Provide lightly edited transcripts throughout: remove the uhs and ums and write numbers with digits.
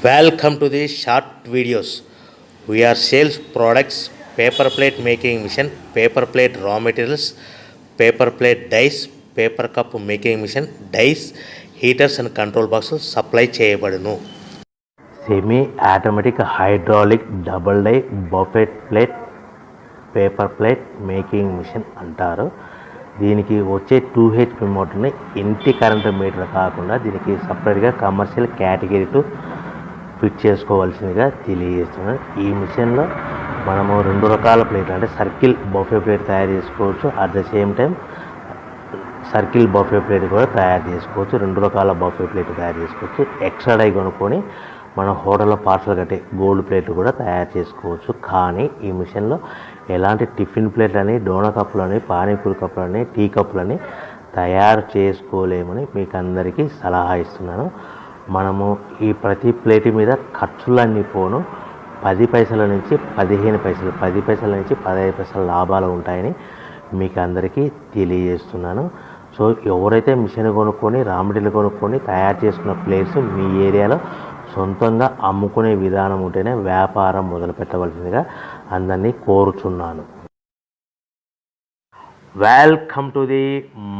Welcome to the short videos. We are sales products, paper plate making machine, paper plate raw materials, paper plate dies, paper cup making machine, dies, heaters and control boxes supply చేయబడును. Semi automatic hydraulic double die buffet plate paper plate making machine అంటారు. దీనికి వచ్చే 2HP మోటార్ని ఇంటి current meter కాకుండా దీనికి సపరేట్గా commercial category fit చేసుకోవాల్సిందిగా తెలియజేస్తున్నాను. ఈ మిషన్లో మనము 2 రకాల ప్లేట్లు అంటే సర్కిల్ బఫే ప్లేట్ తయారు చేసుకోవచ్చు. At the same time circle buffet plate కూడా తయారు చేసుకోవచ్చు. 2 రకాల బఫే ప్లేట్ తయారు చేసుకోవచ్చు. ఎక్స్ట్రా డై కొనుక్కొని మన హోటల్లో పార్సల్ కట్టే గోల్డ్ ప్లేట్లు కూడా తయారు చేసుకోవచ్చు. కానీ ఈ మిషన్లో ఎలాంటి టిఫిన్ ప్లేట్లని, డోనా కప్పులని, పానీపూరి కప్పులని, టీ కప్పులని తయారు చేసుకోలేమని మీకు అందరికీ సలహా ఇస్తున్నాను. మనము ఈ ప్రతి ప్లేట్ మీద ఖర్చులన్నీ పోను 10 పైసల నుంచి 15 పైసలు, 10 పైసల నుంచి 15 పైసల లాభాలు ఉంటాయని మీకు అందరికీ తెలియజేస్తున్నాను. సో ఎవరైతే మిషన్ కొనుక్కొని రా మెటీరియల్ కొనుక్కొని తయారు చేసుకున్న ప్లేట్స్ మీ ఏరియాలో సొంతంగా అమ్ముకునే విధానం ఉంటేనే వ్యాపారం మొదలు పెట్టవలసిందిగా అందరినీ కోరుచున్నాను. Welcome to the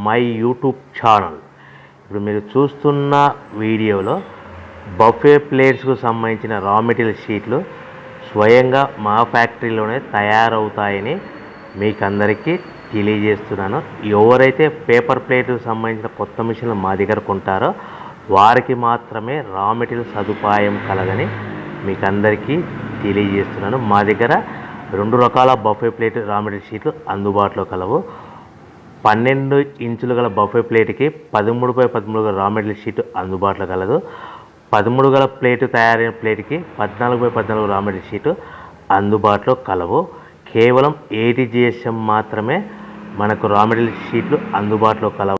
my YouTube channel. ఇప్పుడు మీరు చూస్తున్న వీడియోలో బఫే ప్లేట్స్కు సంబంధించిన రా మెటీరియల్ షీట్లు స్వయంగా మా ఫ్యాక్టరీలోనే తయారవుతాయని మీకు అందరికీ తెలియజేస్తున్నాను. ఎవరైతే పేపర్ ప్లేట్కు సంబంధించిన కొత్త మిషన్లు మా దగ్గర కొంటారో వారికి మాత్రమే రా మెటీరియల్ సదుపాయం కలదని మీకు అందరికీ తెలియజేస్తున్నాను. మా దగ్గర 2 రకాల బఫే ప్లేట్ రా మెటీరియల్ షీట్లు అందుబాటులో కలవు. 12 ఇంచులు గల బఫే ప్లేట్కి 13x13 గల రా మెటీరియల్ షీట్ అందుబాటులో కలదు. 13 గల ప్లేట్ తయారైన ప్లేట్కి 14x14 రా మెటీరియల్ షీట్ అందుబాటులో కలవు. కేవలం 80 GSM మాత్రమే మనకు రా మెటీరియల్ షీట్లు అందుబాటులో కలవు.